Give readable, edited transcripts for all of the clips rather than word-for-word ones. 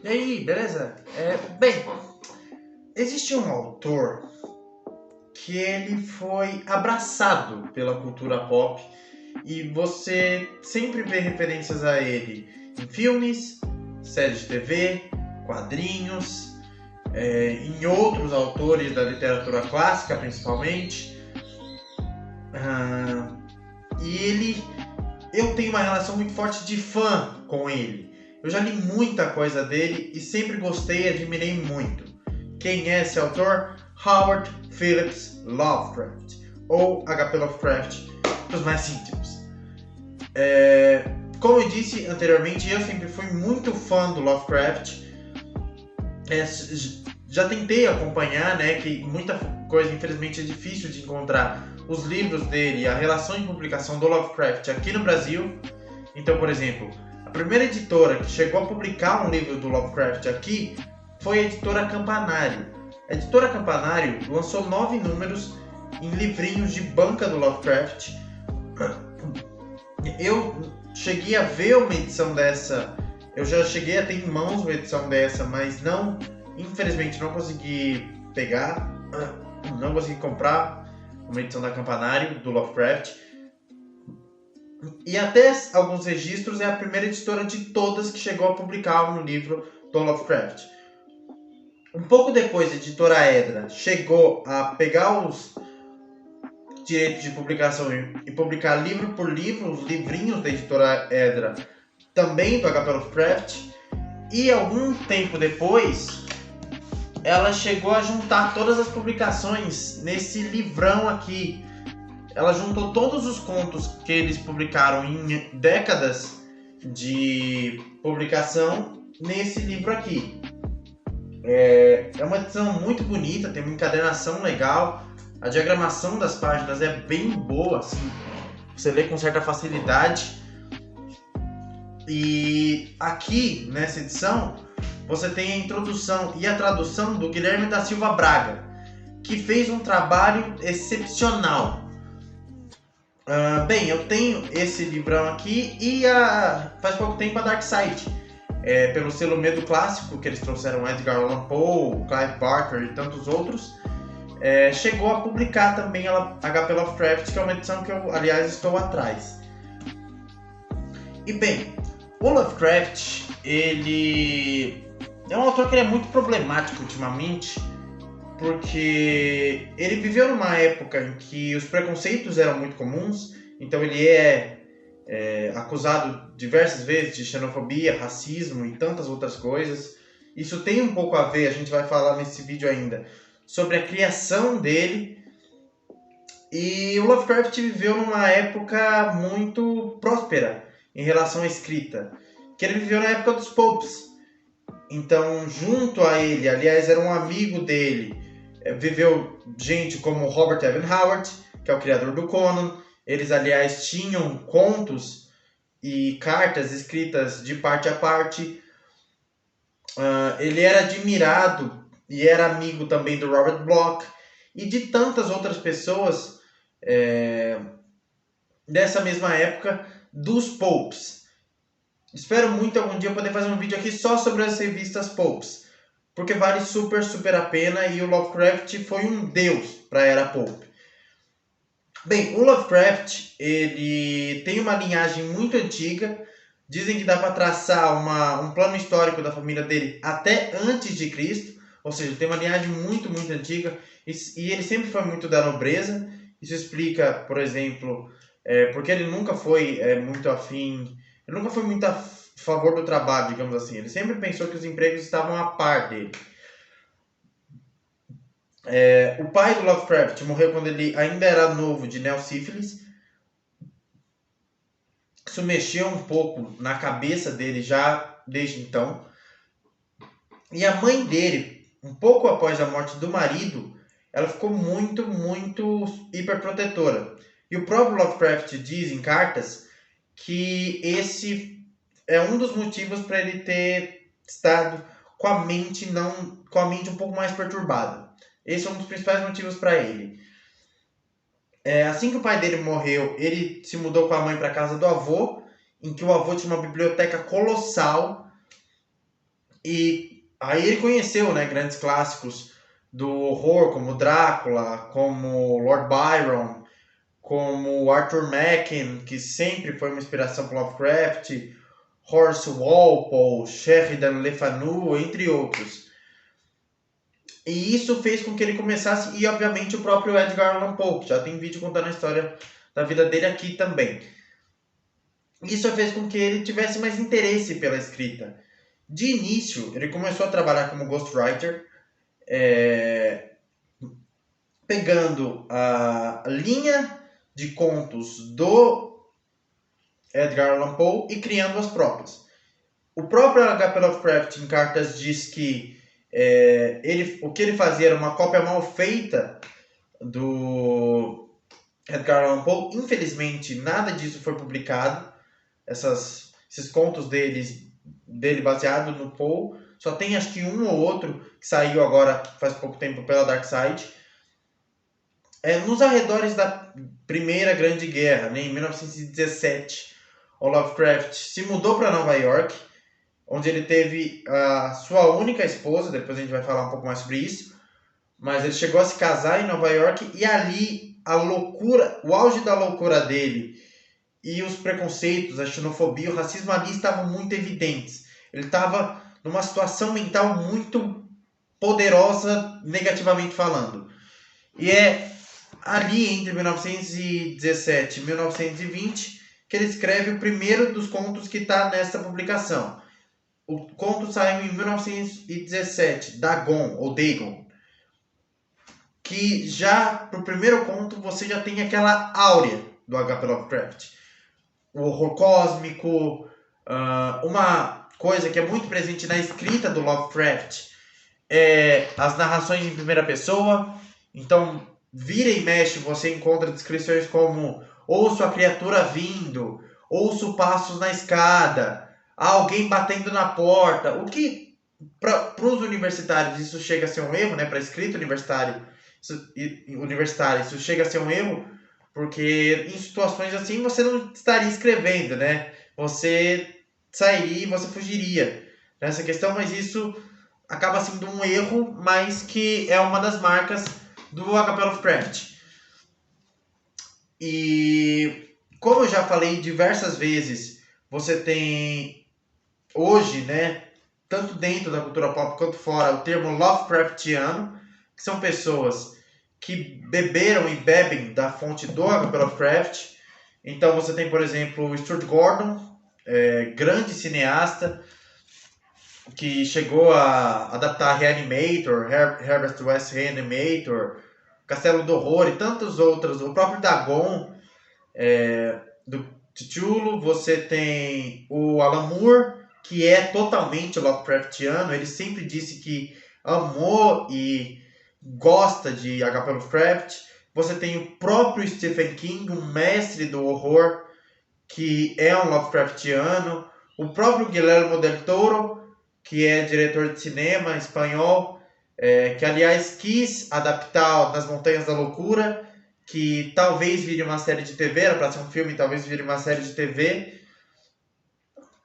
E aí, beleza? Bem, existe um autor que ele foi abraçado pela cultura pop e você sempre vê referências a ele em filmes, séries de TV, quadrinhos, em outros autores da literatura clássica principalmente. Ah, e eu tenho uma relação muito forte de fã com ele. Eu já li muita coisa dele e sempre gostei e admirei muito. Quem é esse autor? Howard Phillips Lovecraft, ou H.P. Lovecraft para os mais íntimos. Como eu disse anteriormente, eu sempre fui muito fã do Lovecraft. Já tentei acompanhar, né, que muita coisa infelizmente é difícil de encontrar os livros dele, a relação de publicação do Lovecraft aqui no Brasil. Então, por exemplo, a primeira editora que chegou a publicar um livro do Lovecraft aqui foi a editora Campanário. A editora Campanário lançou 9 números em livrinhos de banca do Lovecraft. Eu cheguei a ver uma edição dessa, eu já cheguei a ter em mãos uma edição dessa, mas não, infelizmente não consegui pegar, não consegui comprar uma edição da Campanário do Lovecraft. E até alguns registros é a primeira editora de todas que chegou a publicar um livro do Lovecraft. Um pouco depois, a editora Edra chegou a pegar os direitos de publicação e publicar livro por livro, os livrinhos da editora Edra, também do H.P. Lovecraft. E algum tempo depois, ela chegou a juntar todas as publicações nesse livrão aqui. Ela juntou todos os contos que eles publicaram em décadas de publicação nesse livro aqui. É uma edição muito bonita, tem uma encadernação legal, a diagramação das páginas é bem boa, assim, você lê com certa facilidade. E aqui nessa edição você tem a introdução e a tradução do Guilherme da Silva Braga, que fez um trabalho excepcional. Bem, eu tenho esse livrão aqui e faz pouco tempo a Dark Side, pelo selo Medo Clássico, que eles trouxeram Edgar Allan Poe, Clive Barker e tantos outros, chegou a publicar também a H.P. Lovecraft, que é uma edição que eu, aliás, estou atrás. E bem, o Lovecraft, ele é um autor que é muito problemático ultimamente, porque ele viveu numa época em que os preconceitos eram muito comuns, então ele é acusado diversas vezes de xenofobia, racismo e tantas outras coisas. Isso tem um pouco a ver, a gente vai falar nesse vídeo ainda, sobre a criação dele. E o Lovecraft viveu numa época muito próspera em relação à escrita, que ele viveu na época dos Popes. Então, junto a ele, aliás, era um amigo dele, viveu gente como Robert Evan Howard, que é o criador do Conan. Eles, aliás, tinham contos e cartas escritas de parte a parte. Ele era admirado e era amigo também do Robert Bloch e de tantas outras pessoas dessa mesma época dos Popes. Espero muito algum dia poder fazer um vídeo aqui só sobre as revistas Popes, porque vale super, super a pena e o Lovecraft foi um deus para a era Pope. Bem, o Lovecraft, ele tem uma linhagem muito antiga. Dizem que dá para traçar um plano histórico da família dele até antes de Cristo, ou seja, tem uma linhagem muito, muito antiga e ele sempre foi muito da nobreza. Isso explica, por exemplo, porque ele nunca foi muito afim, ele nunca foi muito a favor do trabalho, digamos assim. Ele sempre pensou que os empregos estavam a par dele. O pai do Lovecraft morreu quando ele ainda era novo, de neossífilis. Isso mexeu um pouco na cabeça dele já desde então. E a mãe dele, um pouco após a morte do marido, ela ficou muito, muito hiperprotetora. E o próprio Lovecraft diz em cartas que esse é um dos motivos para ele ter estado com a mente um pouco mais perturbada. Esse é um dos principais motivos para ele. Assim que o pai dele morreu, ele se mudou com a mãe para a casa do avô, em que o avô tinha uma biblioteca colossal, E aí ele conheceu, né, grandes clássicos do horror, como Drácula, como Lord Byron, como Arthur Machen, que sempre foi uma inspiração para Lovecraft, Horace Walpole, Sheridan Le Fanu, entre outros. E isso fez com que ele começasse, e obviamente o próprio Edgar Allan Poe, que já tem vídeo contando a história da vida dele aqui também. Isso fez com que ele tivesse mais interesse pela escrita. De início, ele começou a trabalhar como ghostwriter, pegando a linha de contos do Edgar Allan Poe e criando as próprias. O próprio H.P. Lovecraft em cartas diz que o que ele fazia era uma cópia mal feita do Edgar Allan Poe. Infelizmente, nada disso foi publicado. Esses contos dele baseado no Poe, só tem acho que um ou outro que saiu agora faz pouco tempo pela Dark Side. Nos arredores da Primeira Grande Guerra, né, em 1917, o Lovecraft se mudou para Nova York, onde ele teve a sua única esposa. Depois a gente vai falar um pouco mais sobre isso, mas ele chegou a se casar em Nova York, e ali a loucura, o auge da loucura dele e os preconceitos, a xenofobia, o racismo ali estavam muito evidentes. Ele estava numa situação mental muito poderosa, negativamente falando. E é ali entre 1917 e 1920 que ele escreve o primeiro dos contos que está nessa publicação. O conto saiu em 1917, Dagon, ou Dagon, que já, pro primeiro conto, você já tem aquela áurea do H.P. Lovecraft. O horror cósmico, uma coisa que é muito presente na escrita do Lovecraft é as narrações em primeira pessoa. Então, vira e mexe, você encontra descrições como: ouço a criatura vindo, ouço passos na escada, alguém batendo na porta. O que, para os universitários, isso chega a ser um erro, né? Para a escrita universitária, isso chega a ser um erro, porque em situações assim você não estaria escrevendo, né? Você sairia e você fugiria nessa questão, mas isso acaba sendo um erro, mas que é uma das marcas do H.P. Lovecraft. E como eu já falei diversas vezes, você tem hoje, né, tanto dentro da cultura pop quanto fora, o termo Lovecraftiano, que são pessoas que beberam e bebem da fonte do H.P. Lovecraft. Então você tem, por exemplo, o Stuart Gordon, grande cineasta, que chegou a adaptar Reanimator, Herbert West Reanimator, Castelo do Horror e tantos outros. O próprio Dagon, do Cthulhu. Você tem o Alan Moore, que é totalmente Lovecraftiano. Ele sempre disse que amou e gosta de H.P. Lovecraft. Você tem o próprio Stephen King, um mestre do horror, que é um Lovecraftiano. O próprio Guillermo del Toro, que é diretor de cinema espanhol, que aliás quis adaptar Nas Montanhas da Loucura, que talvez vire uma série de TV, era para ser um filme, talvez vire uma série de TV.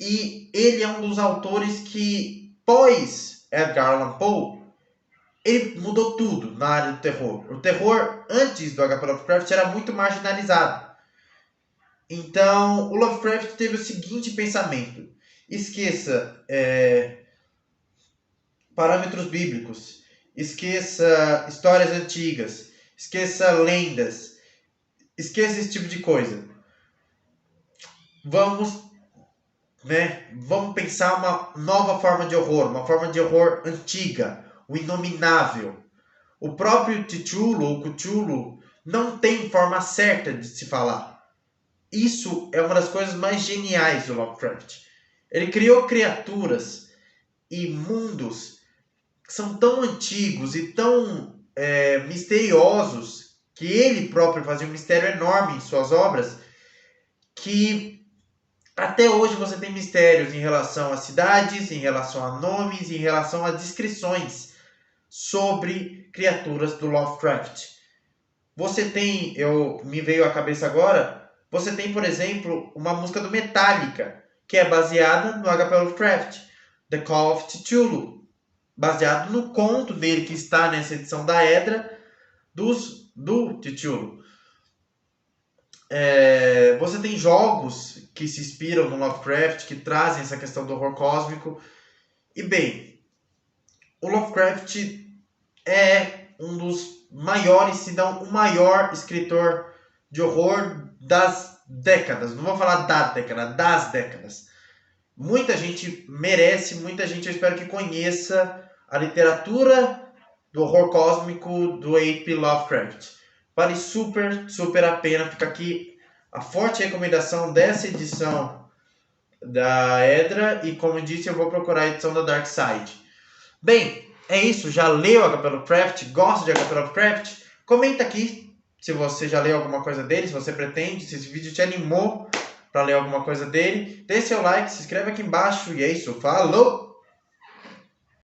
E ele é um dos autores que, pós Edgar Allan Poe, ele mudou tudo na área do terror. O terror, antes do H.P. Lovecraft, era muito marginalizado. Então, o Lovecraft teve o seguinte pensamento: esqueça parâmetros bíblicos, esqueça histórias antigas, esqueça lendas, esqueça esse tipo de coisa. Vamos pensar uma nova forma de horror, uma forma de horror antiga, o inominável. O próprio Cthulhu ou Cthulhu não tem forma certa de se falar. Isso é uma das coisas mais geniais do Lovecraft. Ele criou criaturas e mundos que são tão antigos e tão misteriosos, que ele próprio fazia um mistério enorme em suas obras, que até hoje você tem mistérios em relação a cidades, em relação a nomes, em relação a descrições sobre criaturas do Lovecraft. Você tem, me veio à cabeça agora, você tem, por exemplo, uma música do Metallica, que é baseada no H.P. Lovecraft. The Call of Cthulhu, baseado no conto dele que está nessa edição da Edra do Cthulhu. Você tem jogos que se inspiram no Lovecraft, que trazem essa questão do horror cósmico. E bem, o Lovecraft é um dos maiores, se não o maior escritor de horror das décadas. Não vou falar da década, das décadas. Muita gente merece, muita gente eu espero que conheça a literatura do horror cósmico do H.P. Lovecraft. Vale super, super a pena. Fica aqui a forte recomendação dessa edição da Edra. E como eu disse, eu vou procurar a edição da Dark Side. Bem, é isso. Já leu H.P. Lovecraft? Gosta de H.P. Lovecraft? Comenta aqui se você já leu alguma coisa dele, se você pretende, se esse vídeo te animou para ler alguma coisa dele. Dê seu like, se inscreve aqui embaixo. E é isso. Falou!